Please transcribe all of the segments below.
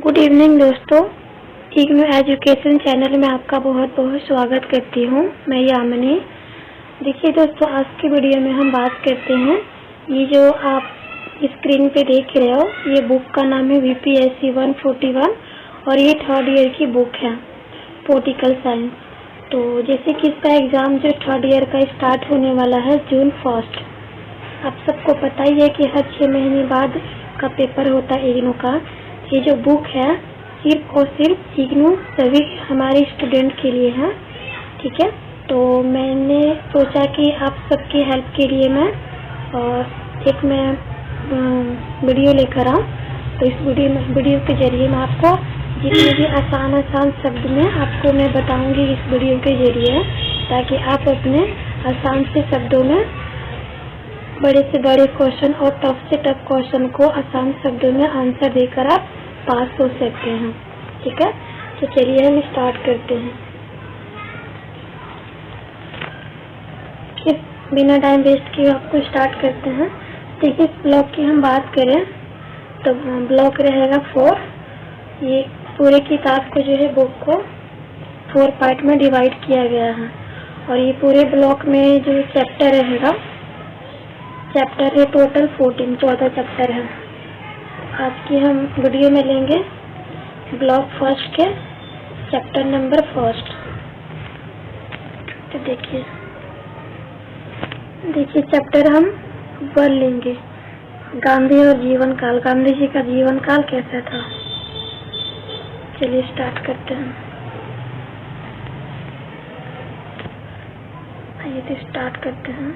Good evening दोस्तों, IGNOU education channel में आपका बहुत बहुत स्वागत करती हूँ। मैं यामिनी। देखिए दोस्तों, आज की वीडियो में हम बात करते हैं, ये जो आप स्क्रीन पे देख रहे हो, ये बुक का नाम है VPSC 141 और ये 3rd ईयर की बुक है, पॉलिटिकल साइंस। तो जैसे कि इसका एग्ज़ाम जो 3rd ईयर का स्टार्ट होने वाला है June 1। आप सबको पता ही है कि हर 6 महीने बाद का पेपर होता है इग्नू का। ये जो बुक है सिर्फ और सिर्फ इग्नू सभी हमारे स्टूडेंट के लिए है, ठीक है। तो मैंने सोचा कि आप सबकी हेल्प के लिए मैं वीडियो लेकर आऊँ। तो इस वीडियो के जरिए मैं आपको जितने भी आसान शब्द में आपको मैं बताऊंगी इस वीडियो के जरिए, ताकि आप अपने आसान से शब्दों में बड़े से बड़े क्वेश्चन और टफ से टफ क्वेश्चन को आसान शब्दों में आंसर देकर आप पास हो सकते हैं, ठीक है। तो चलिए हम स्टार्ट करते हैं। बिना टाइम वेस्ट किए आपको स्टार्ट करते हैं। देखिए, इस ब्लॉक की हम बात करें तो ब्लॉक रहेगा 4। ये पूरे किताब को जो है बुक को 4 पार्ट में डिवाइड किया गया है और ये पूरे ब्लॉक में जो चैप्टर रहेगा, चैप्टर है टोटल 14 चैप्टर है। आज की हम वीडियो में लेंगे ब्लॉक 1 के चैप्टर नंबर 1। तो देखिए चैप्टर हम 1 लेंगे, गांधी और जीवन काल। गांधी जी का जीवन काल कैसा था, चलिए स्टार्ट करते हैं। आइए तो स्टार्ट करते हैं।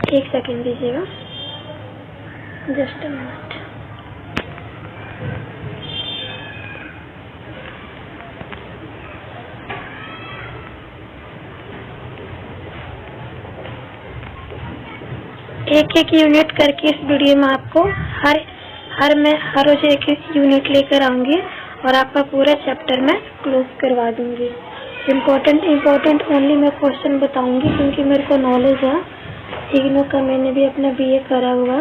एक सेकेंड दीजिएगा, जस्ट अ मिनट। एक यूनिट करके इस वीडियो में आपको हर रोज एक यूनिट लेकर आऊंगी और आपका पूरा चैप्टर में क्लोज करवा दूंगी। इम्पोर्टेंट ओनली मैं क्वेश्चन बताऊंगी, क्योंकि मेरे को नॉलेज है इग्नू का, मैंने भी अपना BA करा हुआ।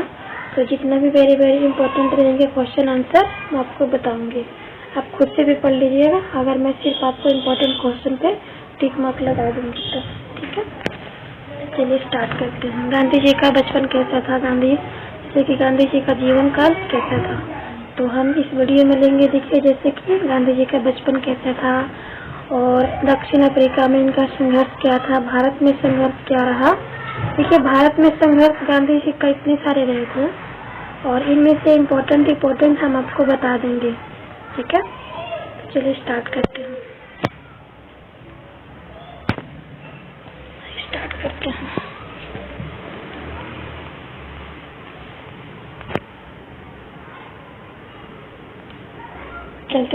तो जितना भी वेरी इम्पोर्टेंट रहेंगे क्वेश्चन आंसर मैं आपको बताऊंगी। आप खुद से भी पढ़ लीजिएगा, अगर मैं सिर्फ आपको इम्पोर्टेंट क्वेश्चन पे टिक मार्क लगा दूंगी तो, ठीक है। चलिए स्टार्ट करते हैं। गांधी जी का बचपन कैसा था, गांधी जी का जीवन काल कैसा था, तो हम इस वीडियो में लेंगे। देखिए, जैसे कि गांधी जी का बचपन कैसा था और दक्षिण अफ्रीका में इनका संघर्ष क्या था, भारत में संघर्ष क्या रहा। देखिए, भारत में संघर्ष गांधी जी का इतने सारे रहे थे और इनमें से इम्पोर्टेंट हम आपको बता देंगे, ठीक है। चलिए स्टार्ट करते हैं।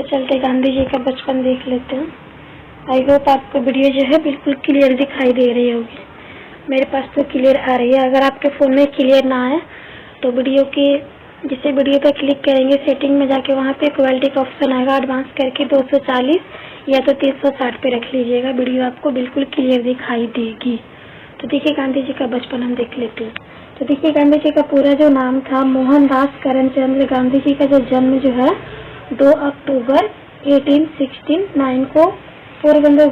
चलते गांधी जी का बचपन देख लेते हैं। आई होप आपको वीडियो जो है बिल्कुल क्लियर दिखाई दे रही होगी। मेरे पास तो क्लियर आ रही है। अगर आपके फ़ोन में क्लियर ना आए तो वीडियो पर क्लिक करेंगे, सेटिंग में जाके वहाँ पे क्वालिटी का ऑप्शन आएगा, एडवांस करके 240 या तो 360 पे रख लीजिएगा, वीडियो आपको बिल्कुल क्लियर दिखाई देगी। तो देखिए, गांधी जी का बचपन हम देख लेते हैं। तो देखिए, गांधी जी का पूरा जो नाम था मोहनदास करमचंद गांधी जी का जो जन्म जो है 2 अक्टूबर 1869 को पोरबंदर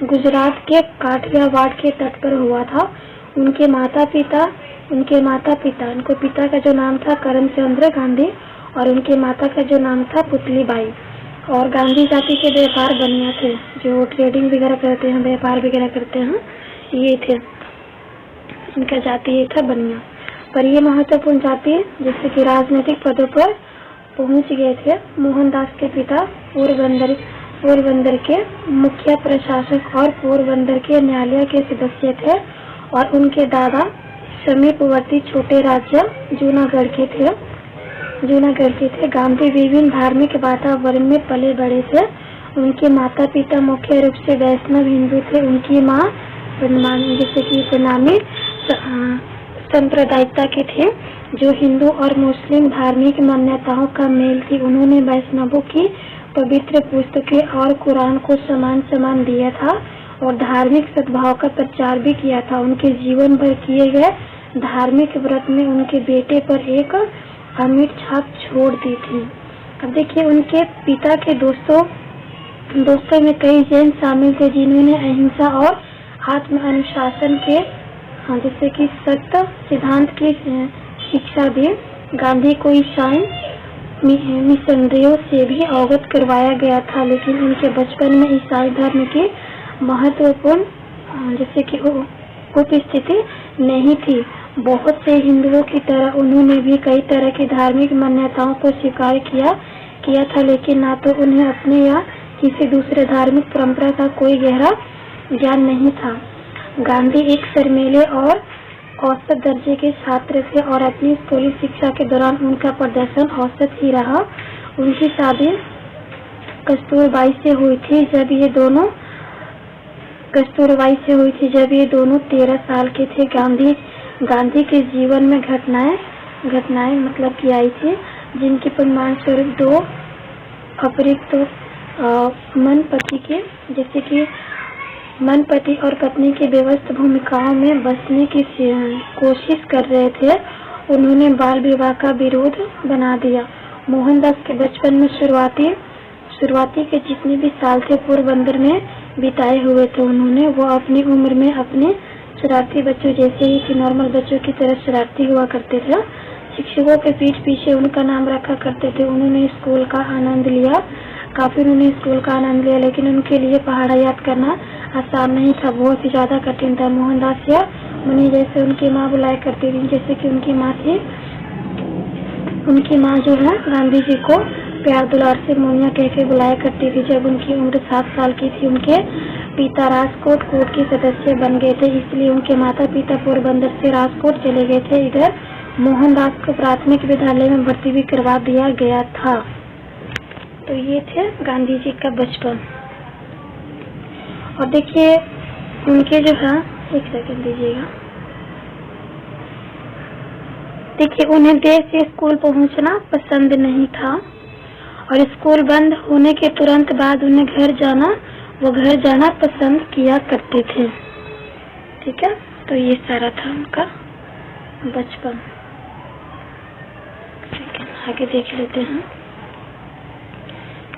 गुजरात के काठियावाड़ के तट पर हुआ था। उनके माता पिता उनको पिता का जो नाम था करमचंद्र गांधी और उनके माता का जो नाम था पुतलीबाई। और गांधी जाति के व्यापार बनिया थे, जो ट्रेडिंग वगैरह करते हैं, व्यापार वगैरह करते हैं, ये थे। इनका जाति ये था बनिया। पर ये महत्वपूर्ण जाति जैसे कि राजनीतिक पदों पर पहुंच गए थे। मोहनदास के पिता पोरबंदर के मुख्य प्रशासक और पोरबंदर के न्यायालय के सदस्य थे और उनके दादा समीपवर्ती छोटे राज्य जूनागढ़ के थे। गांधी विभिन्न धार्मिक वातावरण में पले बड़े थे। उनके माता पिता मुख्य रूप से वैष्णव हिंदू थे। उनकी माँ प्रणामी संप्रदायिकता के थे, जो हिंदू और मुस्लिम धार्मिक मान्यताओं का मेल थी। उन्होंने वैष्णवों की पवित्र पुस्तकें और कुरान को सम्मान दिया था और धार्मिक सद्भाव का प्रचार भी किया था। उनके जीवन भर किए गए धार्मिक व्रत में उनके बेटे पर एक अमिट छाप छोड़ दी थी। अब देखिए, उनके पिता के दोस्तों में कई जैन शामिल थे जिन्होंने अहिंसा और आत्म अनुशासन के जैसे कि सत्य सिद्धांत की शिक्षा दी। गांधी को ईसाई मिशनरियों से भी अवगत करवाया गया था, लेकिन उनके बचपन में ईसाई धर्म की महत्वपूर्ण जैसे कि उपस्थिति नहीं थी। बहुत से हिंदुओं की तरह उन्होंने भी कई तरह की धार्मिक मान्यताओं को स्वीकार किया था, लेकिन ना तो उन्हें अपने या किसी दूसरे धार्मिक परंपरा का कोई गहरा ज्ञान नहीं था। गांधी एक शर्मीले और औसत दर्जे के छात्र थे और अपनी स्कूली शिक्षा के दौरान उनका प्रदर्शन औसत ही रहा। उनकी शादी कस्तूरबाई से हुई थी जब ये दोनों 13 साल के थे। गांधी के जीवन में घटनाएं मतलब की आई थी, जिनके परिणाम स्वरूप 2 अपरिक्त मन पति और पत्नी की व्यवस्थित भूमिकाओं में बसने की कोशिश कर रहे थे, उन्होंने बाल विवाह का विरोध बना दिया। मोहनदास के बचपन में शुरुआती के जितने भी साल थे पोरबंदर में बिताए हुए थे। वो अपनी उम्र में अपने शरारती बच्चों जैसे ही कि नॉर्मल बच्चों की तरह शरारती हुआ करते थे। शिक्षकों के पीठ पीछे उनका नाम रखा करते थे। उन्होंने स्कूल का आनंद लिया, लेकिन उनके लिए पहाड़ा याद करना आसान नहीं था, बहुत ही ज्यादा कठिन था। मोहनदास या मुनि जैसे उनकी माँ बुलाया करती थी, जैसे कि उनकी माँ थी। उनकी माँ जो है गांधी जी को प्यार दुलार से मोनिया कह के बुलाया करती थी। जब उनकी उम्र 7 साल की थी, उनके पिता राजकोट कोर्ट के सदस्य बन गए थे, इसलिए उनके माता पिता पोरबंदर से राजकोट चले गए थे। इधर मोहनदास को प्राथमिक विद्यालय में भर्ती भी करवा दिया गया था। तो ये थे गांधी जी का बचपन। और देखिए उनके जो है, एक सेकंड दीजिएगा। देखिए, उन्हें देर से स्कूल पहुंचना पसंद नहीं था और स्कूल बंद होने के तुरंत बाद उन्हें घर जाना पसंद किया करते थे। ठीक है, तो ये सारा था उनका बचपन। आगे देख लेते हैं।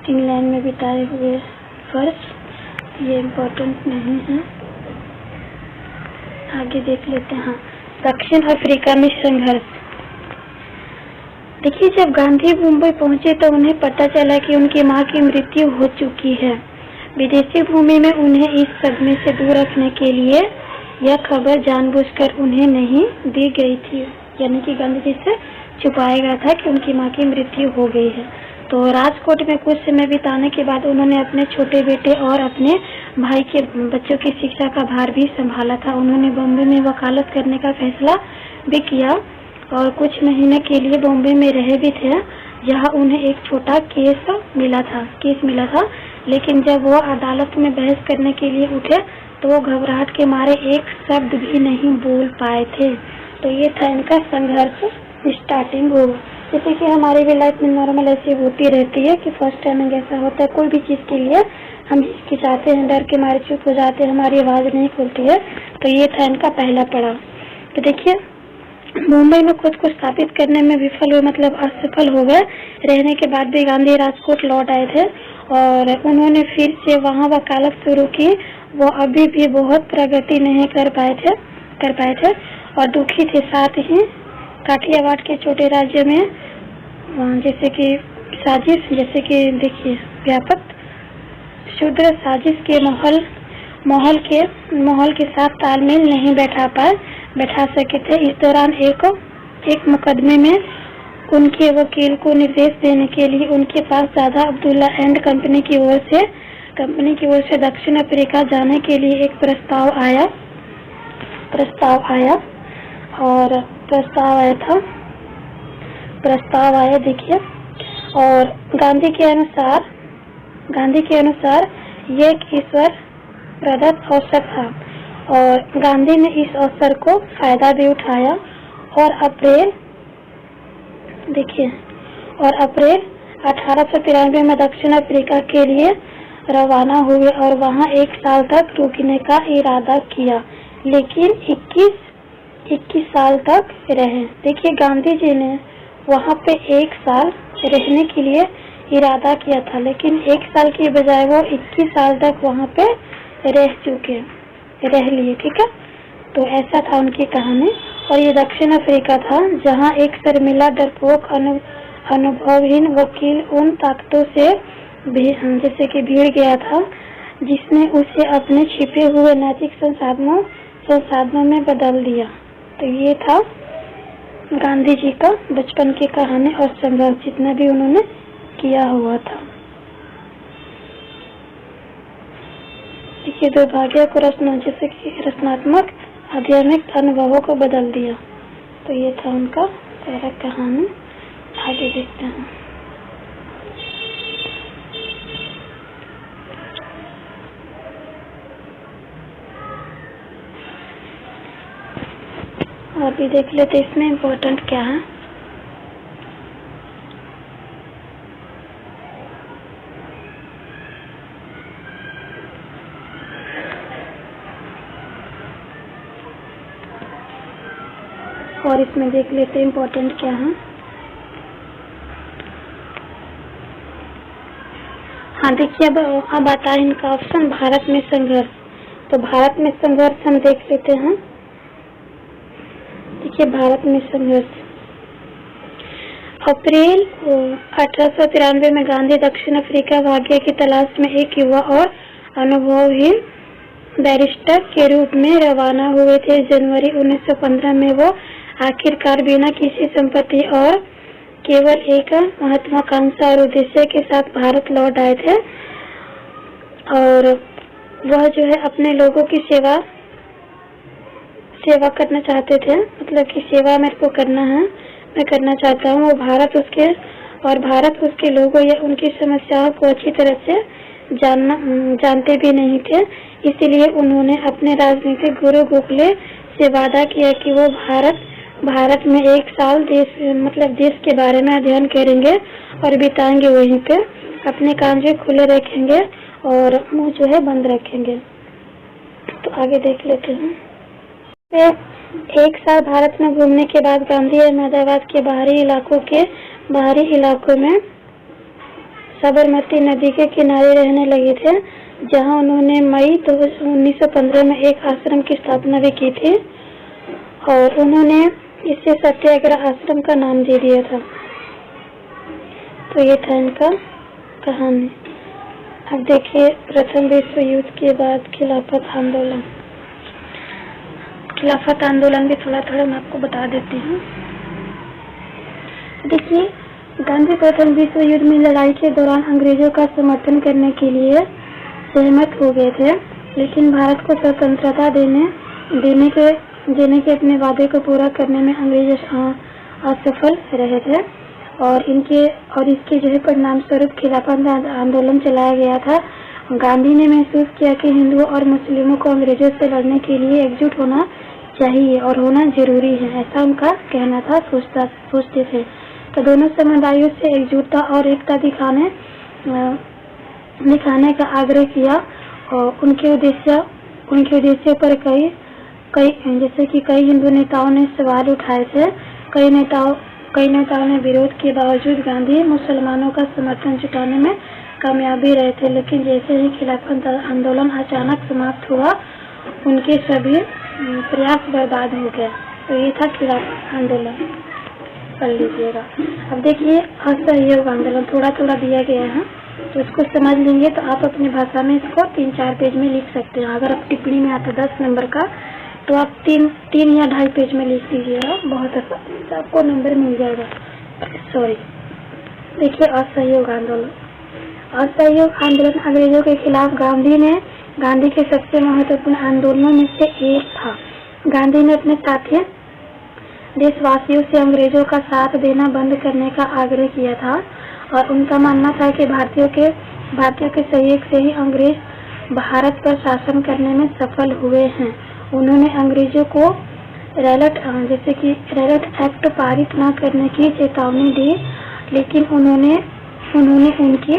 इंग्लैंड में बिताए हुए वर्ष, ये इम्पोर्टेंट नहीं है। आगे देख लेते हैं। दक्षिण अफ्रीका में संघर्ष। देखिए, जब गांधी मुंबई पहुंचे तो उन्हें पता चला कि उनकी मां की मृत्यु हो चुकी है। विदेशी भूमि में उन्हें इस सदमे से दूर रखने के लिए यह खबर जानबूझकर उन्हें नहीं दी गई थी, यानी कि गांधी जी से छुपाया गया था कि उनकी मां की मृत्यु हो गई है। तो राजकोट में कुछ समय बिताने के बाद उन्होंने अपने छोटे बेटे और अपने भाई के बच्चों की शिक्षा का भार भी संभाला था। उन्होंने बॉम्बे में वकालत करने का फैसला भी किया और कुछ महीने के लिए बॉम्बे में रहे भी थे, जहां उन्हें एक छोटा केस मिला था। लेकिन जब वो अदालत में बहस करने के लिए उठे तो वो घबराहट के मारे एक शब्द भी नहीं बोल पाए थे। तो ये था इनका संघर्ष स्टार्टिंग हो। जैसे कि हमारी भी लाइफ में नॉर्मल ऐसी होती रहती है कि फर्स्ट टाइम ऐसा होता है, कोई भी चीज के लिए हम हिचकिचाते हैं, डर के मारे चुप हो जाते हैं, हमारी आवाज नहीं खुलती है। तो ये था इनका पहला पड़ाव। तो देखिए, मुंबई में खुद को स्थापित करने में विफल हुए, मतलब असफल हो गए। रहने के बाद भी गांधी राजकोट लौट आए थे और उन्होंने फिर से वहाँ वकालत शुरू की। वो अभी भी बहुत प्रगति नहीं कर पाए थे और दुखी थे। साथ ही काठियावाड़ के छोटे राज्य में जैसे कि देखिए व्यापक शूद्र साजिश के माहौल के साथ तालमेल नहीं बैठा सके थे। इस दौरान एक मुकदमे में उनके वकील को निर्देश देने के लिए उनके पास दादा अब्दुल्ला एंड कंपनी की ओर से दक्षिण अफ्रीका जाने के लिए एक प्रस्ताव आया देखिए। और गांधी के अनुसार यह एक ईश्वर प्रदत्त अवसर था और गांधी ने इस अवसर को फायदा भी उठाया और अप्रैल 1893 में दक्षिण अफ्रीका के लिए रवाना हुए और वहां 1 साल तक रुकने का इरादा किया। लेकिन 21 साल तक रहे। देखिए गांधी जी ने वहाँ पे 1 साल रहने के लिए इरादा किया था, लेकिन 1 साल की बजाय वो 21 साल तक वहाँ पे रह लिए। ठीक है, तो ऐसा था उनकी कहानी। और ये दक्षिण अफ्रीका था जहाँ एक शर्मिला डरपोक अनुभवहीन वकील उन ताकतों से जैसे कि भीड़ गया था जिसने उसे अपने छिपे हुए नैतिक संसाधनों में बदल दिया। तो ये था गांधी जी का बचपन की कहानी और संघर्ष जितना भी उन्होंने किया हुआ था। देखिए दुर्भाग्य को जैसे कि रचनात्मक आध्यात्मिक अनुभवों को बदल दिया। तो ये था उनका पहला कहानी। आगे देखते हैं। और भी देख लेते इसमें इम्पोर्टेंट क्या है। और इसमें देख लेते इम्पोर्टेंट क्या है। हाँ देखिए अब आता है इनका ऑप्शन भारत में संघर्ष। तो भारत में संघर्ष हम देख लेते हैं। देखिए भारत में संघर्ष अप्रैल 1893 में गांधी दक्षिण अफ्रीका भाग्य की तलाश में एक युवा और अनुभवहीन बैरिस्टर के रूप में रवाना हुए थे। जनवरी 1915 में वो आखिरकार बिना किसी संपत्ति और केवल एक महत्वाकांक्षा और उद्देश्य के साथ भारत लौट आए थे। और वह जो है अपने लोगों की सेवा करना चाहते थे, मतलब कि सेवा मेरे को करना है, मैं करना चाहता हूँ। वो भारत उसके लोगों या उनकी समस्याओं को अच्छी तरह से जानते भी नहीं थे। इसीलिए उन्होंने अपने राजनीतिक गुरु गोखले से वादा किया कि वो भारत में 1 साल देश के बारे में अध्ययन करेंगे और बिताएंगे वहीं पे। अपने कान जो खुले रखेंगे और मुंह जो है बंद रखेंगे। तो आगे देख लेते हैं। 1 साल भारत में घूमने के बाद गांधी अहमदाबाद के बाहरी इलाकों में साबरमती नदी के किनारे रहने लगे थे, जहां उन्होंने मई 1915 में एक आश्रम की स्थापना भी की थी और उन्होंने इसे सत्याग्रह आश्रम का नाम दे दिया था। तो ये था इनका कहानी। अब देखिए प्रथम विश्व युद्ध के बाद खिलाफत आंदोलन भी थोड़ा मैं आपको बता देती हूँ। देखिए गांधी प्रथम विश्व युद्ध में लड़ाई के दौरान अंग्रेजों का समर्थन करने के लिए सहमत हो गए थे, लेकिन भारत को स्वतंत्रता देने के अपने वादे को पूरा करने में अंग्रेज असफल रहे थे और इसके जो है परिणाम स्वरूप खिलाफत आंदोलन चलाया गया था। गांधी ने महसूस किया कि हिंदुओं और मुस्लिमों को अंग्रेजों से लड़ने के लिए एकजुट होना चाहिए और होना जरूरी है, ऐसा उनका कहना था, सोचते थे। तो दोनों समुदायों से एकजुटता और एकता दिखाने का आग्रह किया और उनके उद्देश्य पर कई हिंदू नेताओं ने सवाल उठाए थे। कई नेताओं ने विरोध के बावजूद गांधी मुसलमानों का समर्थन जुटाने में कामयाबी रहे थे, लेकिन जैसे ही खिलाफत आंदोलन अचानक समाप्त हुआ उनके सभी प्रयास बर्बाद हो गए। तो ये था खिलाफत आंदोलन, कर लीजिएगा। अब देखिए असहयोग आंदोलन थोड़ा दिया गया है, तो इसको समझ लेंगे तो आप अपनी भाषा में इसको 3-4 पेज में लिख सकते हैं। अगर आप टिप्पणी में आता 10 नंबर का तो आप 3 या 2.5 पेज में लिख दीजिएगा, बहुत आसानी से आपको नंबर मिल जाएगा। देखिए असहयोग आंदोलन अंग्रेजों के खिलाफ गांधी के सबसे महत्वपूर्ण आंदोलनों में से एक था। गांधी ने अपने साथी देशवासियों से अंग्रेजों का साथ देना बंद करने का आग्रह किया था और उनका मानना था कि भारतीयों के सहयोग से ही अंग्रेज भारत पर शासन करने में सफल हुए हैं। उन्होंने अंग्रेजों को रैलट एक्ट पारित न करने की चेतावनी दी, लेकिन उन्होंने उनकी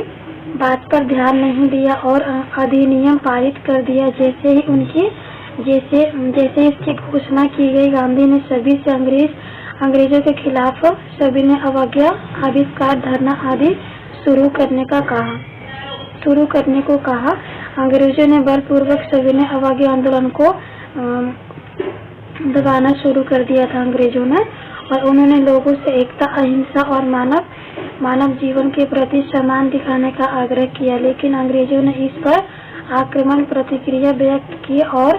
बात पर ध्यान नहीं दिया और अधिनियम पारित कर दिया। जैसे ही उनकी जैसे जैसे इसकी घोषणा की गई, गांधी ने सभी से अंग्रेजों के खिलाफ सविनय अवज्ञा, आविष्कार, धरना आदि शुरू करने को कहा। अंग्रेजों ने बलपूर्वक सविनय अवज्ञा आंदोलन को दबाना शुरू कर दिया था अंग्रेजों ने, और उन्होंने लोगों से एकता, अहिंसा और मानव जीवन के प्रति सम्मान दिखाने का आग्रह किया। लेकिन अंग्रेजों ने इस पर आक्रमण प्रतिक्रिया व्यक्त की और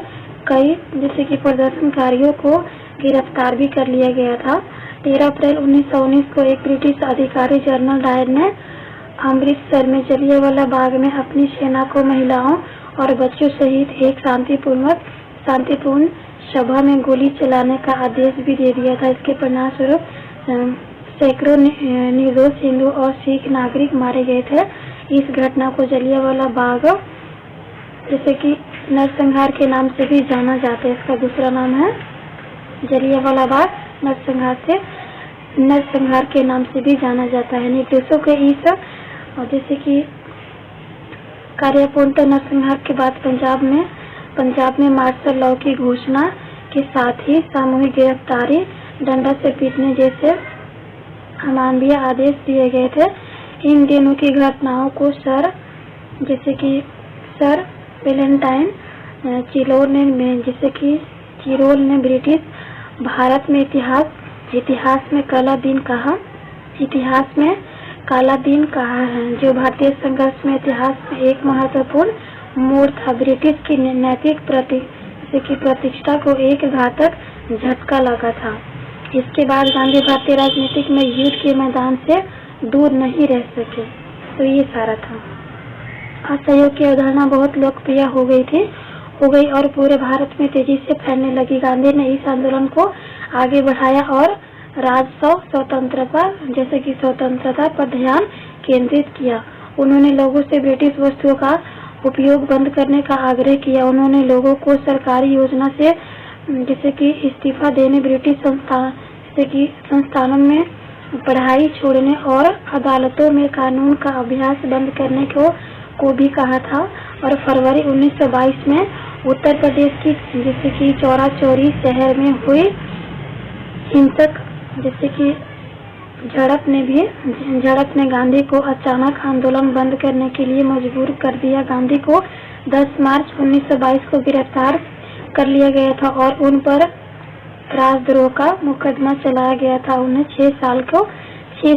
कई जैसे कि प्रदर्शनकारियों को गिरफ्तार भी कर लिया गया था। 13 अप्रैल 1919 को एक ब्रिटिश अधिकारी जनरल डायर ने अमृतसर में जलियांवाला बाग में अपनी सेना को महिलाओं और बच्चों सहित एक शांतिपूर्ण सभा में गोली चलाने का आदेश भी दे दिया था। इसके परिणाम स्वरूप सैकड़ों निर्दोष हिंदू और सिख नागरिक मारे गए थे। इस घटना को जलियांवाला बाग जैसे कि नरसंहार के नाम से भी जाना जाता है। इसका दूसरा नाम है जलियांवाला बाग, नरसंहार के नाम से भी जाना जाता है। निर्दोषों के इस जैसे कि कार्यपूर्णतः नरसंहार के बाद पंजाब में मार्शल लॉ की घोषणा के साथ ही सामूहिक गिरफ्तारी, डंडा से पीटने जैसे अमानवीय आदेश दिए गए थे। इन दिनों की घटनाओं को सर वेलेंटाइन चिरोल ने ब्रिटिश भारत में इतिहास में काला दिन कहा है, जो भारतीय संघर्ष में इतिहास में एक महत्वपूर्ण मोड़ था। ब्रिटिश की नैतिक प्रतिष्ठा को एक घातक झटका लगा था। इसके बाद गांधी भारतीय राजनीतिक में युद्ध के मैदान से दूर नहीं रह सके। तो ये सारा था। असहयोग की अवधारणा बहुत लोकप्रिय हो गई और पूरे भारत में तेजी से फैलने लगी। गांधी ने इस आंदोलन को आगे बढ़ाया और राजस्व स्वतंत्रता पर ध्यान केंद्रित किया। उन्होंने लोगों से ब्रिटिश वस्तुओं का उपयोग बंद करने का आग्रह किया। उन्होंने लोगों को सरकारी योजना से जैसे कि इस्तीफा देने, ब्रिटिश संस्थानों में पढ़ाई छोड़ने और अदालतों में कानून का अभ्यास बंद करने को भी कहा था। और फरवरी 1922 में उत्तर प्रदेश की जैसे कि चौरा-चौरी शहर में हुई हिंसक जैसे कि झड़प ने गांधी को अचानक आंदोलन बंद करने के लिए मजबूर कर दिया। गांधी को 10 मार्च 1922 को गिरफ्तार कर लिया गया था और उन पर राजद्रोह का मुकदमा चलाया गया था। उन्हें 6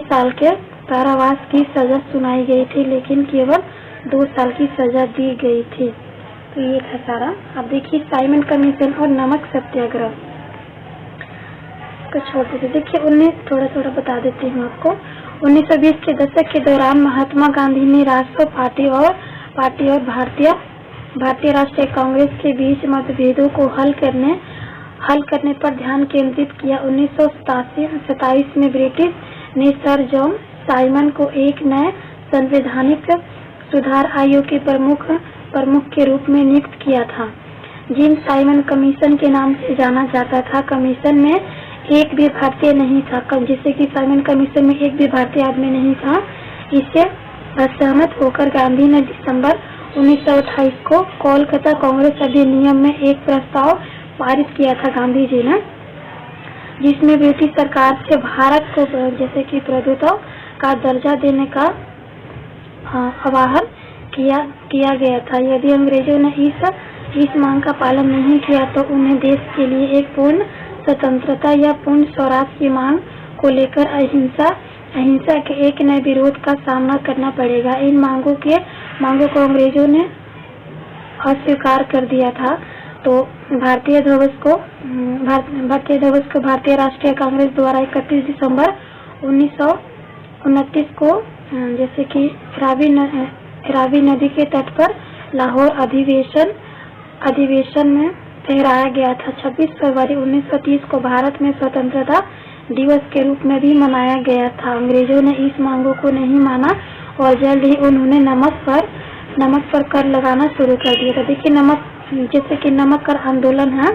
साल के कारावास की सजा सुनाई गई थी, लेकिन केवल 2 साल की सजा दी गई थी। तो ये था सारा। अब देखिए साइमन कमीशन और नमक सत्याग्रह को छोड़ देते। देखिए थोड़ा बता देती हूँ आपको। 1920 के दशक के दौरान महात्मा गांधी ने राष्ट्रीय पार्टी और भारतीय राष्ट्रीय कांग्रेस के बीच मतभेदों को हल करने पर ध्यान केंद्रित किया। 1927 में ब्रिटिश ने सर जॉन साइमन को एक नए संवैधानिक सुधार आयोग के प्रमुख के रूप में नियुक्त किया था, जिन साइमन कमीशन के नाम से जाना जाता था। कमीशन में एक भी भारतीय नहीं था, जिससे कि साइमन कमीशन में एक भी भारतीय आदमी नहीं था। इससे असहमत होकर गांधी ने दिसंबर 1928 को कोलकाता कांग्रेस अधिनियम में एक प्रस्ताव पारित किया था गांधी जी ने, जिसमें ब्रिटिश सरकार से भारत को जैसे कि प्रभुत्व का दर्जा देने का आह्वान किया गया था। यदि अंग्रेजों ने इस मांग का पालन नहीं किया तो उन्हें देश के लिए एक पूर्ण स्वतंत्रता या पूर्ण स्वराज की मांग को लेकर अहिंसा के एक नए विरोध का सामना करना पड़ेगा। इन मांगों को अंग्रेजों ने अस्वीकार कर दिया था। तो भारतीय ध्वज को भारतीय राष्ट्रीय कांग्रेस द्वारा 31 दिसंबर 1929 को जैसे कि रावी नदी के तट पर लाहौर अधिवेशन में ठहराया गया था। 26 फरवरी 1930 को भारत में स्वतंत्रता दिवस के रूप में भी मनाया गया था। अंग्रेजों ने इस मांगों को नहीं माना और जल्द ही उन्होंने नमक पर कर लगाना शुरू कर दिया था। देखिए जैसे कि नमक कर आंदोलन है,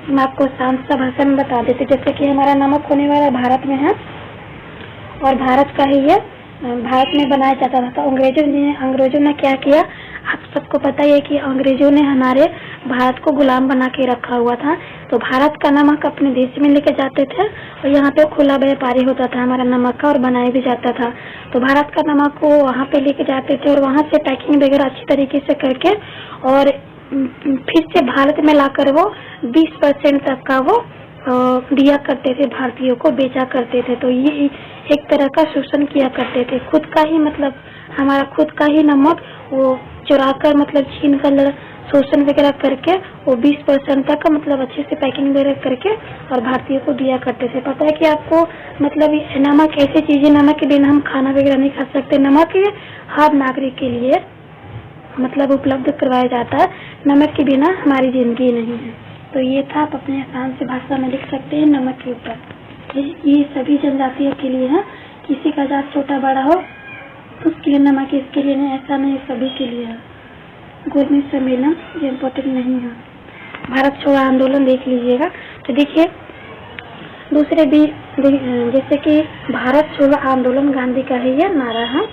मैं आपको शांत सा भाषा में बता देती। जैसे कि हमारा नमक होने वाला भारत में है और भारत का ही ये भारत में बनाया जाता था। तो अंग्रेजों ने क्या किया, आप सबको पता ही है कि अंग्रेजों ने हमारे भारत को गुलाम बना के रखा हुआ था, तो भारत का नमक अपने देश में लेके जाते थे और यहाँ पे खुला व्यापारी होता था हमारा नमक का और बनाया भी जाता था। तो भारत का नमक को वहाँ पे लेके जाते थे और वहाँ से पैकिंग वगैरह अच्छी तरीके से करके और फिर से भारत में लाकर वो 20% तक का वो दिया करते थे, भारतीयों को बेचा करते थे। तो ये एक तरह का शोषण किया करते थे, खुद का ही मतलब हमारा खुद का ही नमक वो चुरा कर मतलब छीन कर शोषण वगैरह करके वो 20% तक का मतलब अच्छे से पैकिंग वगैरह करके और भारतीयों को दिया करते थे। पता है कि आपको मतलब नमक ऐसी चीज है, नमक के बिना हम खाना वगैरह नहीं खा सकते। नमक हर नागरिक के लिए मतलब उपलब्ध करवाया जाता है, नमक के बिना हमारी जिंदगी नहीं है। तो ये था, आप अपने आसान से भाषा में लिख सकते हैं नमक के ऊपर। ये सभी जनजातियों के लिए है, किसी का जात छोटा बड़ा हो उसके लिए नमक, इसके लिए नहीं, ऐसा नहीं, सभी के लिए है। गोलमेज सम्मेलन ये इम्पोर्टेंट नहीं है। भारत छोड़ो आंदोलन देख लीजिएगा। तो देखिए दूसरे भी जैसे कि भारत छोड़ो आंदोलन गांधी का ही यह नारा है।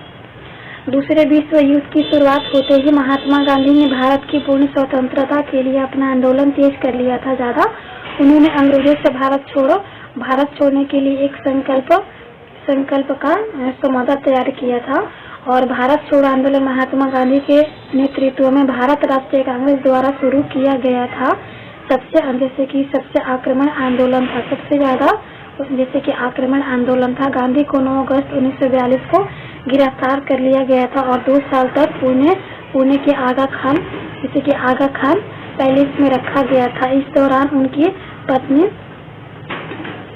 दूसरे विश्व युद्ध की शुरुआत होते ही महात्मा गांधी ने भारत की पूर्ण स्वतंत्रता के लिए अपना आंदोलन तेज कर लिया था ज्यादा। उन्होंने अंग्रेजों से भारत छोड़ने के लिए एक संकल्प का समझौता तैयार किया था और भारत छोड़ो आंदोलन महात्मा गांधी के नेतृत्व में भारत राष्ट्रीय कांग्रेस द्वारा शुरू किया गया था। सबसे आक्रमण आंदोलन था, सबसे ज्यादा जैसे कि आक्रमण आंदोलन था। गांधी को 9 अगस्त 1942 को गिरफ्तार कर लिया गया था और 2 साल तक पुणे के आगा खान पैलेस में रखा गया था। इस दौरान उनकी पत्नी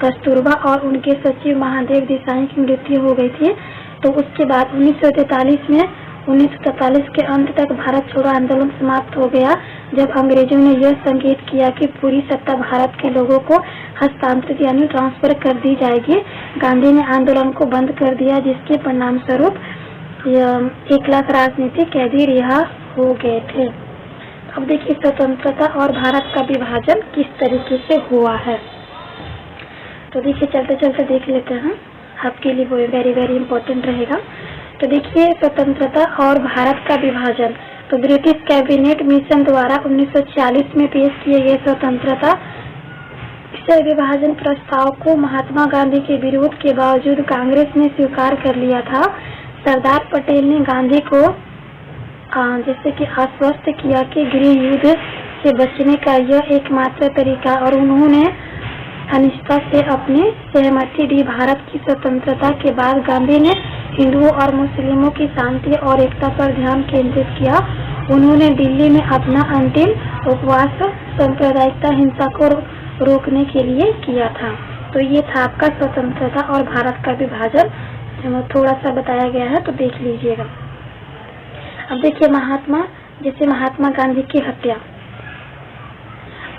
कस्तूरबा और उनके सचिव महादेव देसाई की मृत्यु हो गई थी। तो उसके बाद 1943 के अंत तक भारत छोड़ो आंदोलन समाप्त हो गया, जब अंग्रेजों ने यह संकेत किया कि पूरी सत्ता भारत के लोगों को हस्तांतरित यानी ट्रांसफर कर दी जाएगी। गांधी ने आंदोलन को बंद कर दिया, जिसके परिणाम स्वरूप 1 लाख राजनीतिक कैदी रिहा हो गए थे। अब देखिए स्वतंत्रता और भारत का विभाजन किस तरीके से हुआ है। तो देखिए चलते चलते देख लेते हैं, आपके लिए वो वेरी वेरी इम्पोर्टेंट रहेगा। तो देखिए स्वतंत्रता और भारत का विभाजन, तो ब्रिटिश कैबिनेट मिशन द्वारा 1946 में पेश किए गए स्वतंत्रता विभाजन प्रस्ताव को महात्मा गांधी के विरोध के बावजूद कांग्रेस ने स्वीकार कर लिया था। सरदार पटेल ने गांधी को जैसे कि आश्वस्त किया कि गृह युद्ध से बचने का यह एकमात्र तरीका, और उन्होंने अनिष्ठा से अपनी सहमति दी। भारत की स्वतंत्रता के बाद गांधी ने हिंदुओं और मुस्लिमों की शांति और एकता पर ध्यान केंद्रित किया। उन्होंने दिल्ली में अपना अंतिम उपवास सांप्रदायिकता हिंसा को रोकने के लिए किया था। तो ये था आपका स्वतंत्रता और भारत का विभाजन, थोड़ा सा बताया गया है, तो देख लीजिएगा। अब देखिए महात्मा गांधी की हत्या।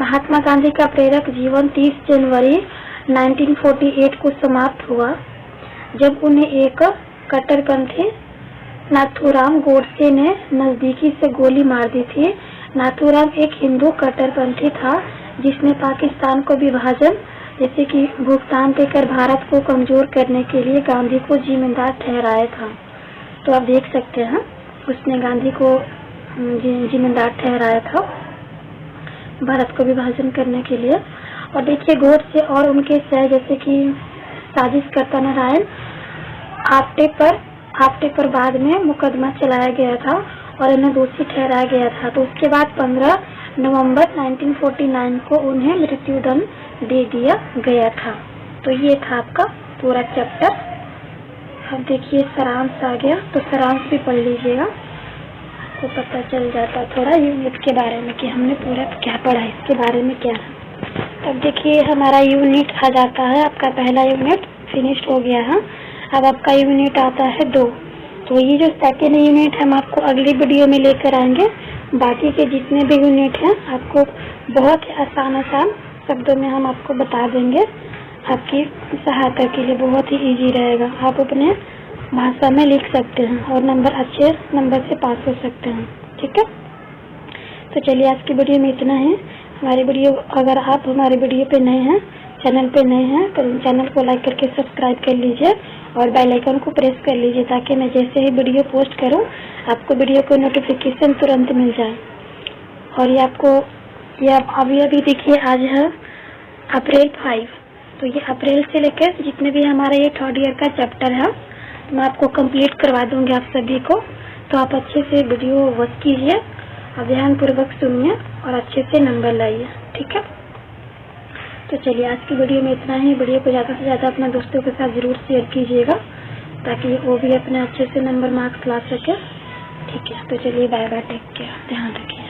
महात्मा गांधी का प्रेरक जीवन 30 जनवरी 1948 को समाप्त हुआ, जब उन्हें एक कट्टरपंथी नाथूराम गोडसे ने नजदीकी से गोली मार दी थी। नाथूराम एक हिंदू कट्टरपंथी था, जिसने पाकिस्तान को विभाजन जैसे कि भुगतान देकर भारत को कमजोर करने के लिए गांधी को जिम्मेदार ठहराया था। तो आप देख सकते हैं उसने गांधी को जिम्मेदार ठहराया था भारत को विभाजन करने के लिए। और देखिए गोडसे और उनके सह जैसे कि साजिशकर्ता नारायण आप्टे पर बाद में मुकदमा चलाया गया था और इन्हें दोषी ठहराया गया था। तो उसके बाद 15 नवंबर 1949 को उन्हें मृत्युदंड दे दिया गया था। तो ये था आपका पूरा चैप्टर। अब देखिए सारांश आ गया, तो सारांश भी पढ़ लीजिएगा, तो पता चल जाता थोड़ा यूनिट के बारे में कि हमने पूरा क्या पढ़ा, इसके बारे में क्या है। अब देखिए हमारा यूनिट आ जाता है, आपका पहला यूनिट फिनिश हो गया है। अब आपका यूनिट आता है 2। तो ये जो सेकेंड यूनिट हम आपको अगली वीडियो में लेकर आएंगे। बाकी के जितने भी यूनिट हैं आपको बहुत ही आसान शब्दों में हम आपको बता देंगे, आपकी सहायता के लिए बहुत ही इजी रहेगा। आप अपने भाषा में लिख सकते हैं और अच्छे नंबर से पास हो सकते हैं, ठीक है। तो चलिए आज की वीडियो में इतना है। अगर आप हमारे वीडियो पे नए हैं, चैनल पे नए हैं, तो चैनल को लाइक करके सब्सक्राइब कर लीजिए और बेल आइकन को प्रेस कर लीजिए ताकि मैं जैसे ही वीडियो पोस्ट करूं आपको वीडियो को नोटिफिकेशन तुरंत मिल जाए। और ये आपको अभी देखिए आज है अप्रैल 5, तो ये अप्रैल से लेकर जितने भी हमारा ये 3rd ईयर का चैप्टर है मैं आपको कंप्लीट करवा दूंगी आप सभी को। तो आप अच्छे से वीडियो वॉच कीजिए और ध्यानपूर्वक सुनिए और अच्छे से नंबर लाइए, ठीक है। तो चलिए आज की वीडियो में इतना ही। वीडियो को ज़्यादा से ज़्यादा अपने दोस्तों के साथ ज़रूर शेयर कीजिएगा ताकि वो भी अपने अच्छे से नंबर मार्क्स ला सके, ठीक है। तो चलिए बाय बाय, टेक केयर, ध्यान रखिए।